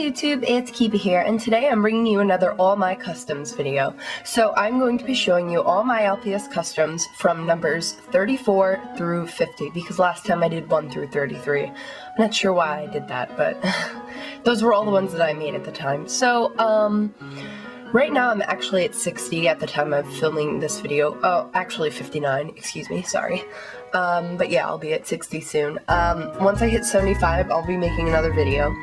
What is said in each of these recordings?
YouTube, it's Kiba here, and today I'm bringing you another All My Customs video. So I'm going to be showing you all my LPS customs from numbers 34 through 50, because last time I did 1 through 33. I'm not sure why I did that, but those were all the ones that I made at the time. So, right now I'm actually at 60 at the time of filming this video. Oh, actually 59, excuse me, sorry. But yeah, I'll be at 60 soon. Once I hit 75, I'll be making another video.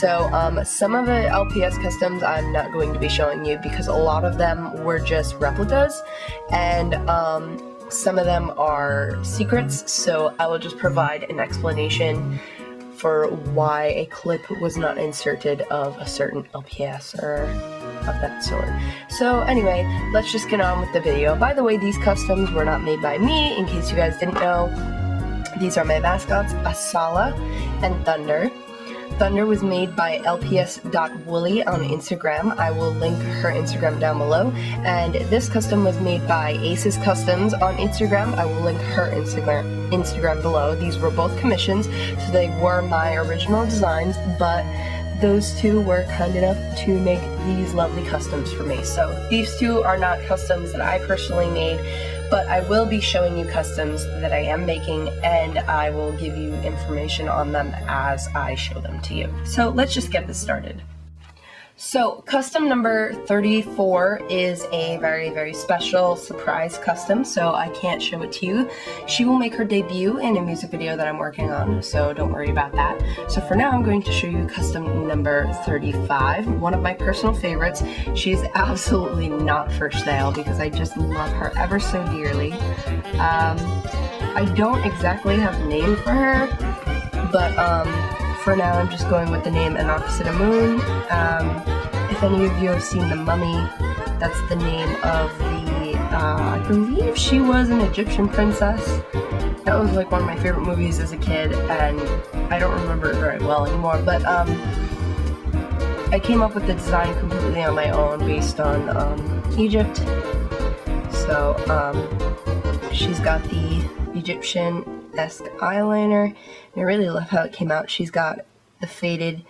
So, some of the LPS customs I'm not going to be showing you because a lot of them were just replicas, and some of them are secrets, so I will just provide an explanation for why a clip was not inserted of a certain LPS or of that sort. So anyway, let's just get on with the video. By the way, these customs were not made by me, in case you guys didn't know. These are my mascots, Asala and Thunder. Thunder was made by lps.woolly on Instagram. I will link her Instagram down below. And this custom was made by Aces Customs on Instagram. I will link her Instagram below. These were both commissions, so they were my original designs, but those two were kind enough to make these lovely customs for me. So these two are not customs that I personally made, but I will be showing you customs that I am making, and I will give you information on them as I show them to you. So let's just get this started. So custom number 34 is a very, very special surprise custom, so I can't show it to you. She will make her debut in a music video that I'm working on, so don't worry about that. So for now, I'm going to show you custom number 35, one of my personal favorites. She's absolutely not for sale because I just love her ever so dearly. I don't exactly have a name for her, but for now, I'm just going with the name Anoxida Moon. If any of you have seen The Mummy, that's the name of the, I believe she was an Egyptian princess. That was like one of my favorite movies as a kid, and I don't remember it very well anymore, but I came up with the design completely on my own based on Egypt. So she's got the Egyptian-esque eyeliner, and I really love how it came out. She's got the faded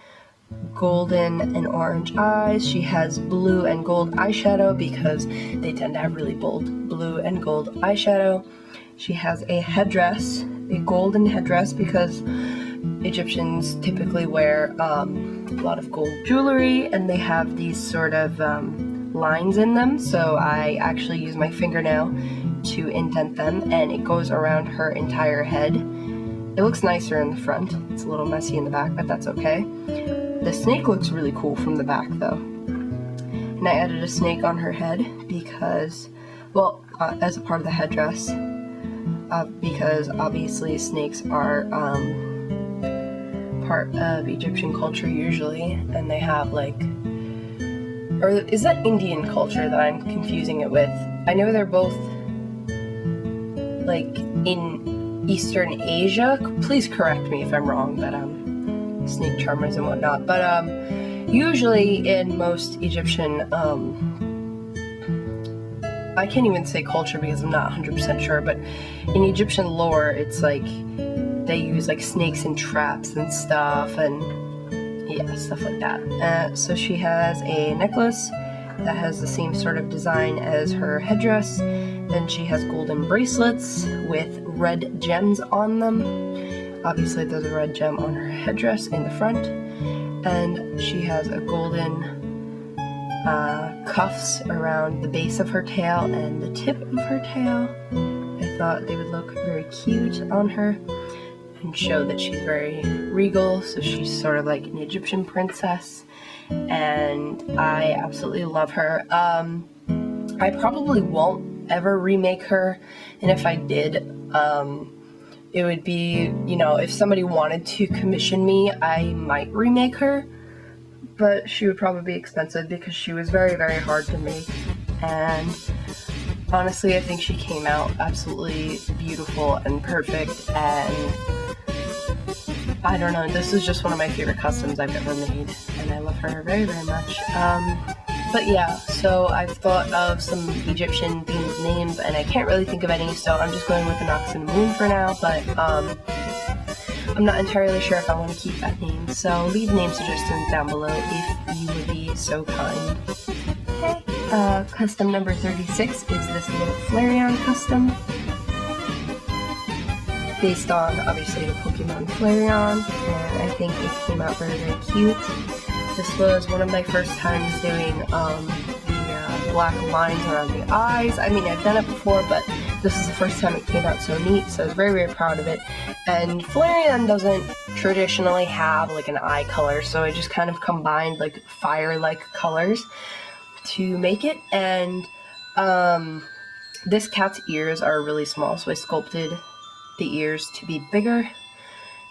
golden and orange eyes. She has blue and gold eyeshadow because they tend to have really bold blue and gold eyeshadow. She has a headdress, a golden headdress, because Egyptians typically wear a lot of gold jewelry, and they have these sort of lines in them, so I actually use my fingernail to indent them, and it goes around her entire head. It looks nicer in the front. It's a little messy in the back, but that's okay. The snake looks really cool from the back, though. And I added a snake on her head because, well, as a part of the headdress, because obviously snakes are part of Egyptian culture usually, and they have like, or is that Indian culture that I'm confusing it with? I know they're both like in Eastern Asia. Please correct me if I'm wrong, but snake charmers and whatnot. But usually in most Egyptian, I can't even say culture because I'm not 100% sure, but in Egyptian lore, it's like they use like snakes and traps and stuff, and yeah, stuff like that. So she has a necklace that has the same sort of design as her headdress. Then she has golden bracelets with red gems on them. Obviously, there's a red gem on her headdress in the front. And she has a golden cuffs around the base of her tail and the tip of her tail. I thought they would look very cute on her and show that she's very regal, so she's sort of like an Egyptian princess, and I absolutely love her. I probably won't ever remake her, and if I did, it would be, you know, if somebody wanted to commission me, I might remake her, but she would probably be expensive because she was very, very hard to make, and honestly, I think she came out absolutely beautiful and perfect, and I don't know, this is just one of my favorite customs I've ever made, and I love her very, very much. But yeah, so I've thought of some Egyptian themed names, and I can't really think of any, so I'm just going with Anoxida Moon for now, but I'm not entirely sure if I want to keep that name, so leave name suggestions down below if you would be so kind. Okay. Custom number 36 is this little Flareon custom, based on, obviously, the Pokemon Flareon, and I think it came out very, very cute. This was one of my first times doing the black lines around the eyes. I mean, I've done it before, but this is the first time it came out so neat, so I was very, very proud of it. And Flareon doesn't traditionally have like an eye color, so I just kind of combined like fire-like colors to make it. And this cat's ears are really small, so I sculpted the ears to be bigger,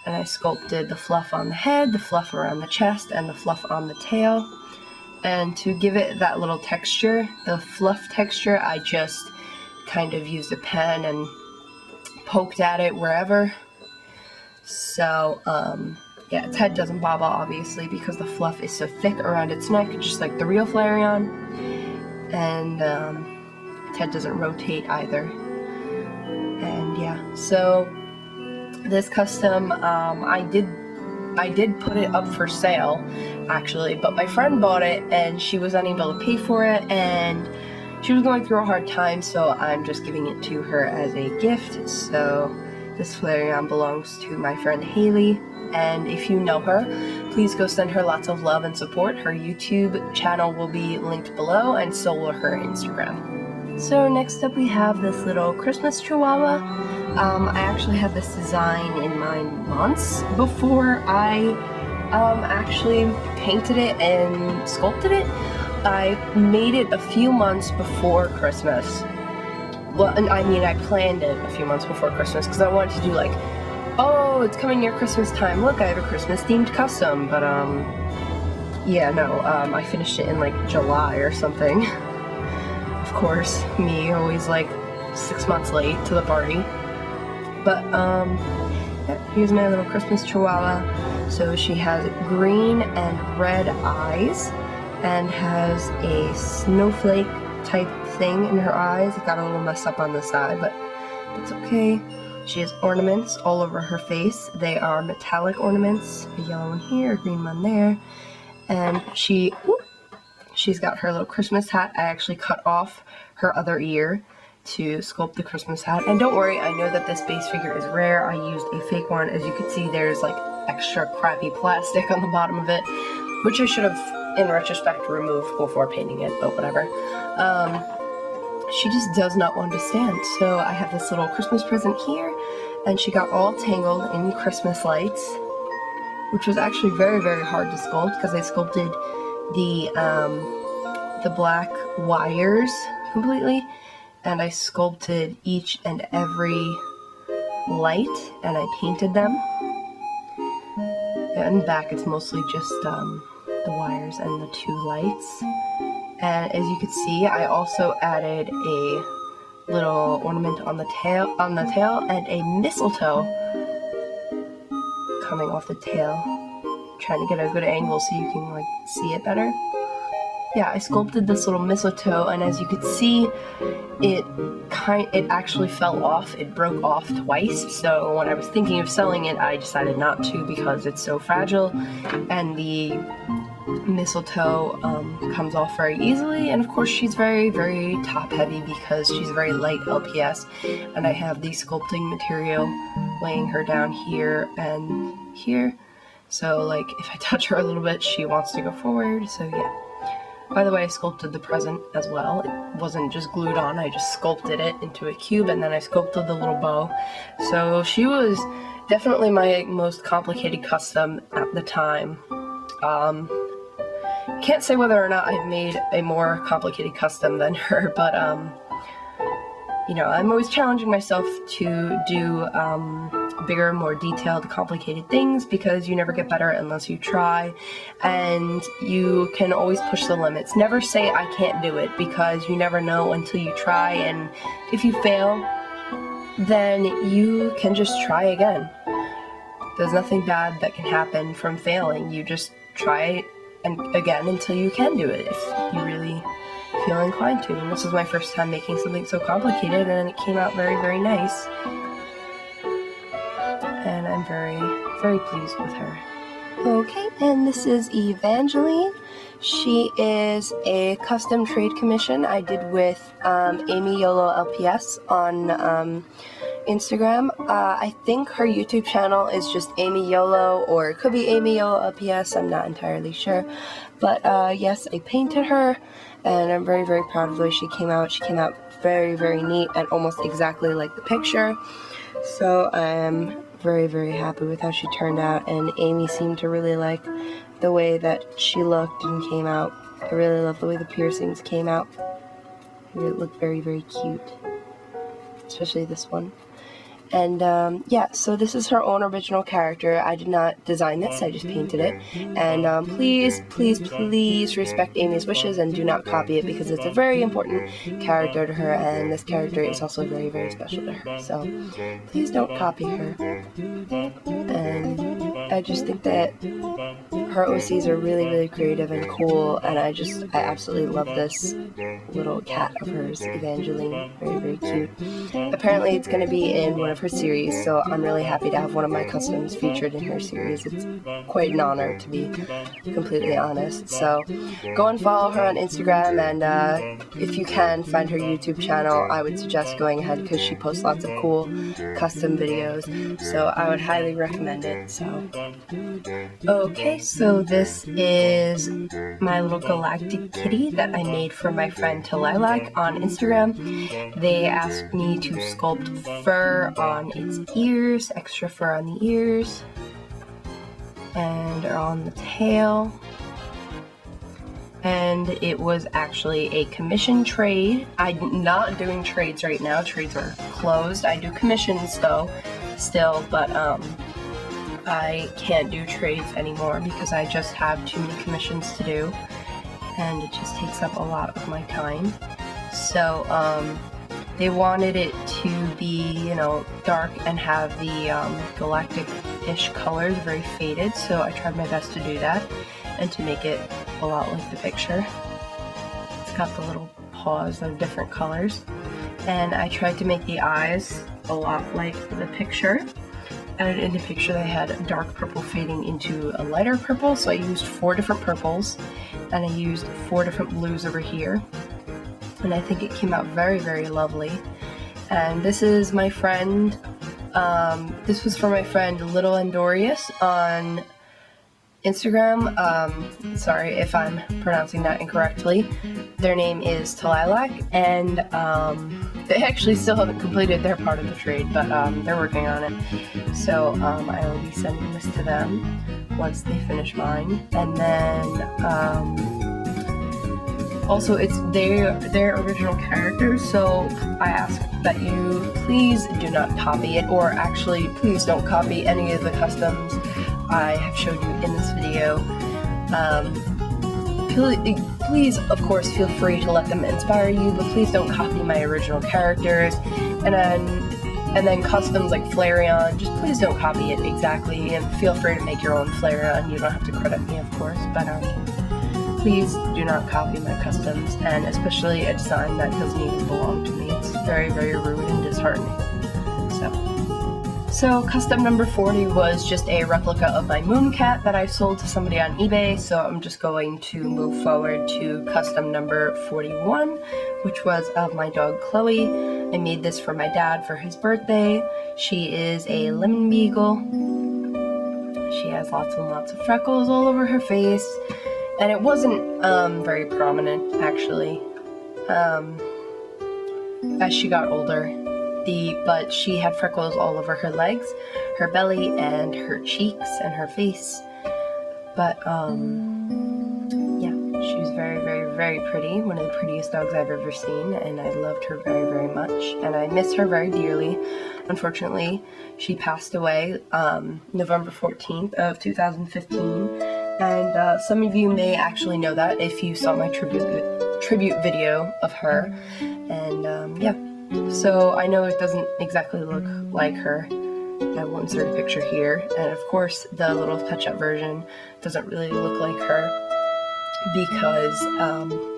and I sculpted the fluff on the head, the fluff around the chest, and the fluff on the tail. And to give it that little texture, the fluff texture, I just kind of used a pen and poked at it wherever. So, yeah, its head doesn't bobble, obviously, because the fluff is so thick around its neck, just like the real Flareon. And its head doesn't rotate either. And yeah, so this custom, I did put it up for sale, actually, but my friend bought it and she was unable to pay for it, and she was going through a hard time, so I'm just giving it to her as a gift. So this Flareon belongs to my friend Haley, and if you know her, please go send her lots of love and support. Her YouTube channel will be linked below, and so will her Instagram. So next up we have this little Christmas Chihuahua. I actually had this design in mind months before I actually painted it and sculpted it. I made it a few months before Christmas. Well, and I mean, I planned it a few months before Christmas because I wanted to do like, oh, it's coming near Christmas time, look, I have a Christmas themed custom. But yeah, no, I finished it in like July or something. Of course, me, always like 6 months late to the party. But yeah, here's my little Christmas Chihuahua. So she has green and red eyes and has a snowflake type thing in her eyes. It got a little messed up on the side, but that's okay. She has ornaments all over her face. They are metallic ornaments, a yellow one here, a green one there. And she's got her little Christmas hat. I actually cut off her other ear to sculpt the Christmas hat. And don't worry, I know that this base figure is rare. I used a fake one. As you can see, there's like extra crappy plastic on the bottom of it, which I should have, in retrospect, removed before painting it, but whatever. She just does not understand. So I have this little Christmas present here, and she got all tangled in Christmas lights, which was actually very, very hard to sculpt because I sculpted the black wires completely, and I sculpted each and every light, and I painted them. In the back, it's mostly just the wires and the two lights. And as you can see, I also added a little ornament on the tail, and a mistletoe coming off the tail. Trying to get a good angle so you can like see it better. Yeah, I sculpted this little mistletoe, and as you could see, it actually fell off. It broke off twice, so when I was thinking of selling it, I decided not to because it's so fragile, and the mistletoe comes off very easily. And of course, she's very, very top heavy because she's very light LPS, and I have the sculpting material weighing her down here and here. So like if I touch her a little bit, she wants to go forward. So yeah. By the way, I sculpted the present as well. It wasn't just glued on, I just sculpted it into a cube, and then I sculpted the little bow. So she was definitely my most complicated custom at the time. Can't say whether or not I've made a more complicated custom than her, but you know, I'm always challenging myself to do bigger, more detailed, complicated things, because you never get better unless you try, and you can always push the limits. Never say I can't do it, because you never know until you try, and if you fail, then you can just try again. There's nothing bad that can happen from failing. You just try and again until you can do it if you really feel inclined to. And this is my first time making something so complicated, and it came out very, very nice. And I'm I'm very, very pleased with her. Okay, and this is Evangeline. She is a custom trade commission I did with Amy YOLO LPS on Instagram. I think her YouTube channel is just Amy YOLO, or it could be Amy YOLO LPS, I'm not entirely sure. But yes, I painted her, and I'm very, very proud of the way she came out. She came out very, very neat and almost exactly like the picture. So I'm very, very happy with how she turned out, and Amy seemed to really like the way that she looked and came out. I really love the way the piercings came out. It looked very, very cute, especially this one. And yeah, so this is her own original character. I did not design this, I just painted it. And please, please, please respect Amy's wishes and do not copy it, because it's a very important character to her, and this character is also very, very special to her. So please don't copy her. And I just think that her OCs are really, really creative and cool, and I absolutely love this little cat of hers, Evangeline. Very, very cute. Apparently it's going to be in one of her series, so I'm really happy to have one of my customs featured in her series. It's quite an honor, to be completely honest. So go and follow her on Instagram, and if you can find her YouTube channel, I would suggest going ahead, because she posts lots of cool custom videos, so I would highly recommend it. So okay, so this is my little galactic kitty that I made for my friend Lilac on Instagram. They asked me to sculpt fur on its ears, extra fur on the ears, and on the tail. And it was actually a commission trade. I'm not doing trades right now. Trades are closed. I do commissions though, still, but I can't do trades anymore because I just have too many commissions to do, and it just takes up a lot of my time. So they wanted it to be, you know, dark and have the galactic-ish colors, very faded, so I tried my best to do that and to make it a lot like the picture. It's got the little paws of different colors, and I tried to make the eyes a lot like the picture. And in the picture they had dark purple fading into a lighter purple, so I used 4 different purples, and I used 4 different blues over here, and I think it came out very, very lovely. And this is my friend, this was for my friend Little Endorius on Instagram. Sorry if I'm pronouncing that incorrectly. Their name is Lilac, and they actually still haven't completed their part of the trade, but they're working on it. So I will be sending this to them once they finish mine. And then also it's their original characters, so I ask that you please do not copy it, or actually please don't copy any of the customs I have showed you in this video. Please, of course, feel free to let them inspire you, but please don't copy my original characters. And then customs like Flareon, just please don't copy it exactly, and feel free to make your own Flareon. You don't have to credit me, of course, but please do not copy my customs, and especially a design that doesn't even belong to me. It's very, very rude and disheartening. So custom number 40 was just a replica of my moon cat that I sold to somebody on eBay, so I'm just going to move forward to custom number 41, which was of my dog Chloe. I made this for my dad for his birthday. She is a lemon beagle. She has lots and lots of freckles all over her face, and it wasn't very prominent, actually, as she got older. But she had freckles all over her legs, her belly, and her cheeks, and her face. But, yeah, she was very, very, very pretty. One of the prettiest dogs I've ever seen, and I loved her very, very much. And I miss her very dearly. Unfortunately, she passed away November 14th of 2015. And some of you may actually know that if you saw my tribute video of her. And, yeah. So I know it doesn't exactly look like her. I will insert a picture here, and of course the little touch-up version doesn't really look like her, because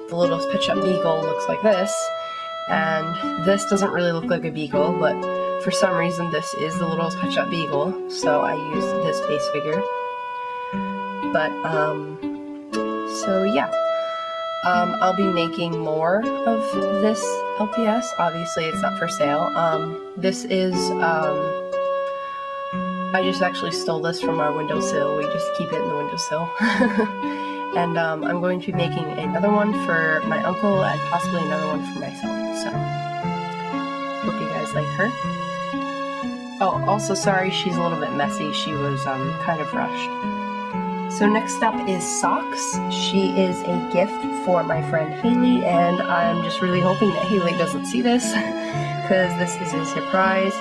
the little touch-up beagle looks like this, and this doesn't really look like a beagle, but for some reason this is the Littlest Pet Shop Beagle, so I used this base figure. But, so yeah. I'll be making more of this LPS. Obviously, it's not for sale. This is, I just actually stole this from our windowsill. We just keep it in the windowsill. And I'm going to be making another one for my uncle and possibly another one for myself. So, hope you guys like her. Oh, also sorry, she's a little bit messy. She was kind of rushed. So next up is socks. She is a gift for my friend Haley, and I'm just really hoping that Haley doesn't see this, because this is a surprise.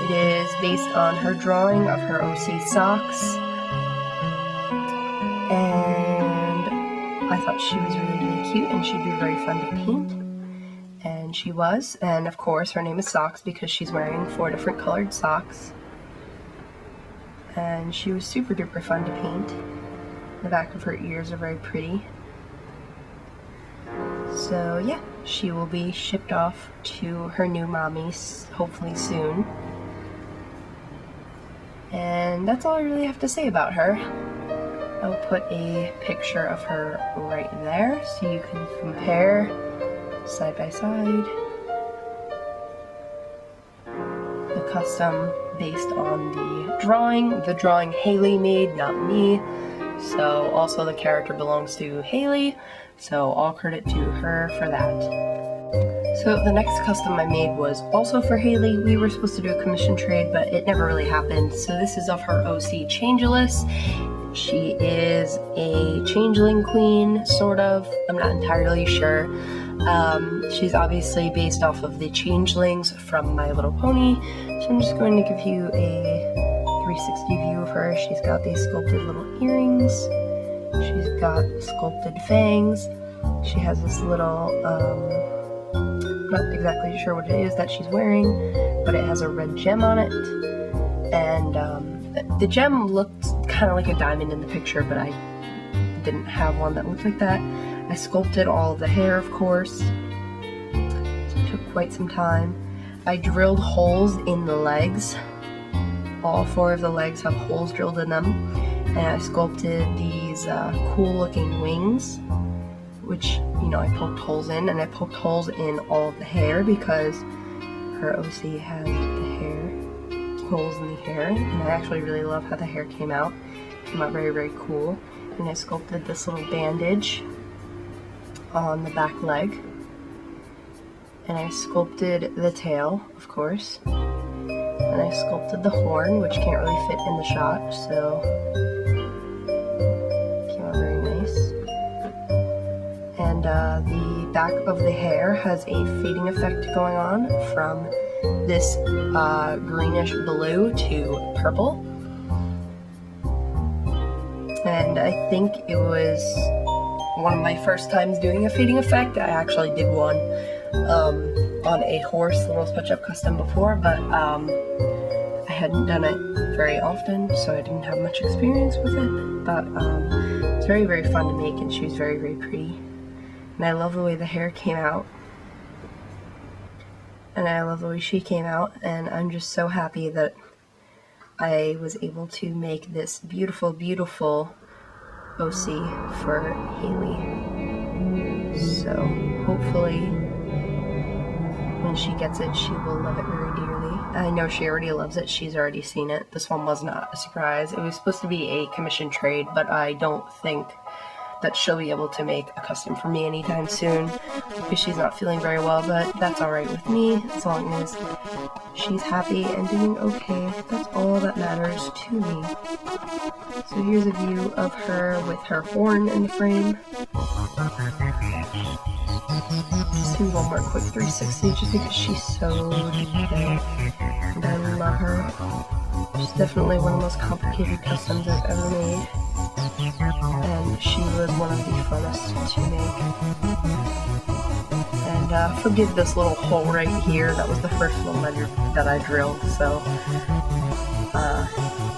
It is based on her drawing of her OC socks, and I thought she was really, really cute, and she'd be very fun to paint, and she was. And of course, her name is Socks because she's wearing 4 different colored socks, and she was super duper fun to paint. The back of her ears are very pretty. So yeah, she will be shipped off to her new mommy hopefully soon. And that's all I really have to say about her. I'll put a picture of her right there so you can compare side by side. The custom based on the drawing Haley made, not me. So also the character belongs to Haley, so all credit to her for that. So the next custom I made was also for Haley. We were supposed to do a commission trade, but it never really happened. So this is of her OC Changeless. She is a changeling queen, sort of. I'm not entirely sure. She's obviously based off of the changelings from My Little Pony. So I'm just going to give you a 360 view of her. She's got these sculpted little earrings. She's got sculpted fangs. She has this little, not exactly sure what it is that she's wearing, but it has a red gem on it. And the gem looked kind of like a diamond in the picture, but I didn't have one that looked like that. I sculpted all of the hair, of course. So it took quite some time. I drilled holes in the legs. All 4 of the legs have holes drilled in them, and I sculpted these cool looking wings, which, you know, I poked holes in, and I poked holes in all of the hair because her OC has the hair, holes in the hair, and I actually really love how the hair came out. It came out very, very cool. And I sculpted this little bandage on the back leg, and I sculpted the tail, of course. And I sculpted the horn, which can't really fit in the shot, so it came out very nice. And the back of the hair has a fading effect going on from this greenish blue to purple. And I think it was one of my first times doing a fading effect. I actually did one on a horse, Littlest Pet Shop Custom before, but I hadn't done it very often, so I didn't have much experience with it. But it's very, very fun to make, and she was very, very pretty. And I love the way the hair came out. And I love the way she came out, and I'm just so happy that I was able to make this beautiful, beautiful OC for Haley. So hopefully when she gets it, she will love it very dearly. I know she already loves it. She's already seen it. This one was not a surprise. It was supposed to be a commission trade, but I don't think that she'll be able to make a custom for me anytime soon because she's not feeling very well, but that's alright with me as long as she's happy and doing okay. That's all that matters to me. So here's a view of her with her horn in the frame. Just do one more quick 360 just because she's so cute and I love her. She's definitely one of the most complicated customs I've ever made. And she was one of the funnest to make. And forgive this little hole right here. That was the first one that I drilled, so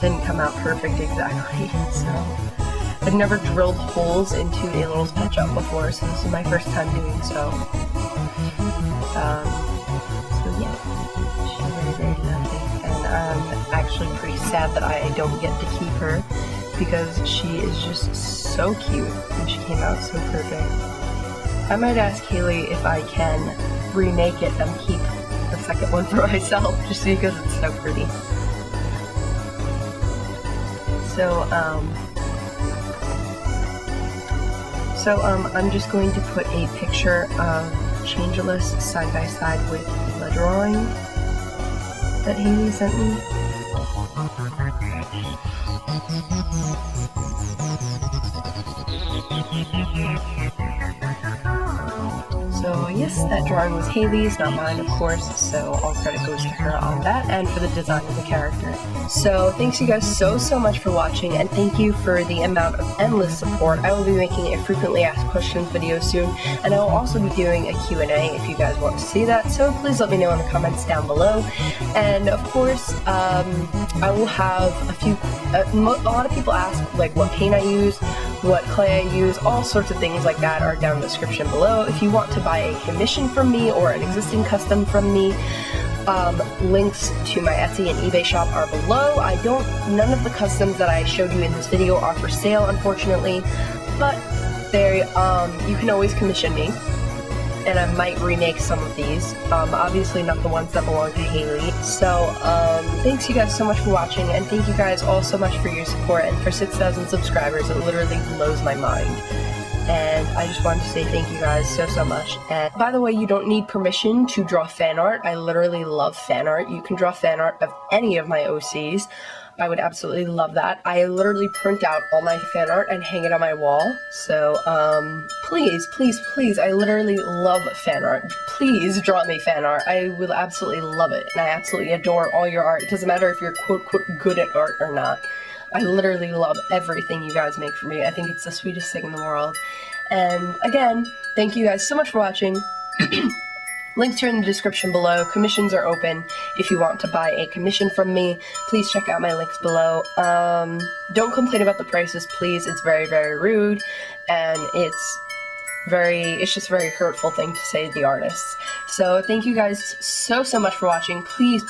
didn't come out perfect exactly. So I've never drilled holes into a Littlest Pet Shop before, so this is my first time doing so. So yeah, she's very, very lovely. actually pretty sad that I don't get to keep her, because she is just so cute and she came out so perfect. I might ask Haley if I can remake it and keep the second one for myself, just because it's so pretty. So I'm just going to put a picture of Changeless side by side with the drawing that Haley sent me. So yes, that drawing was Haley's, not mine, of course, so all credit goes to her on that and for the design of the character. So thanks you guys so much for watching, and thank you for the amount of endless support. I will be making a frequently asked questions video soon, and I will also be doing a Q&A if you guys want to see that, so please let me know in the comments down below. And of course, I will have a few, a lot of people ask like what paint I use, what clay I use, all sorts of things like that are down in the description below. If you want to buy a commission from me or an existing custom from me, links to my Etsy and eBay shop are below. None of the customs that I showed you in this video are for sale, unfortunately, but you can always commission me, and I might remake some of these, obviously not the ones that belong to Haley. So, thanks you guys so much for watching, and thank you guys all so much for your support, and for 6,000 subscribers, it literally blows my mind. And I just wanted to say thank you guys so much. And by the way, you don't need permission to draw fan art. I literally love fan art. You can draw fan art of any of my OCs. I would absolutely love that. I literally print out all my fan art and hang it on my wall. So, please, I literally love fan art. Please draw me fan art. I will absolutely love it. And I absolutely adore all your art. It doesn't matter if you're quote good at art or not. I literally love everything you guys make for me. I think it's the sweetest thing in the world. And again, thank you guys so much for watching. Links are in the description below. Commissions are open. If you want to buy a commission from me, please check out my links below. Don't complain about the prices, please. It's very rude, and it's just a very hurtful thing to say to the artists. So thank you guys so much for watching. Please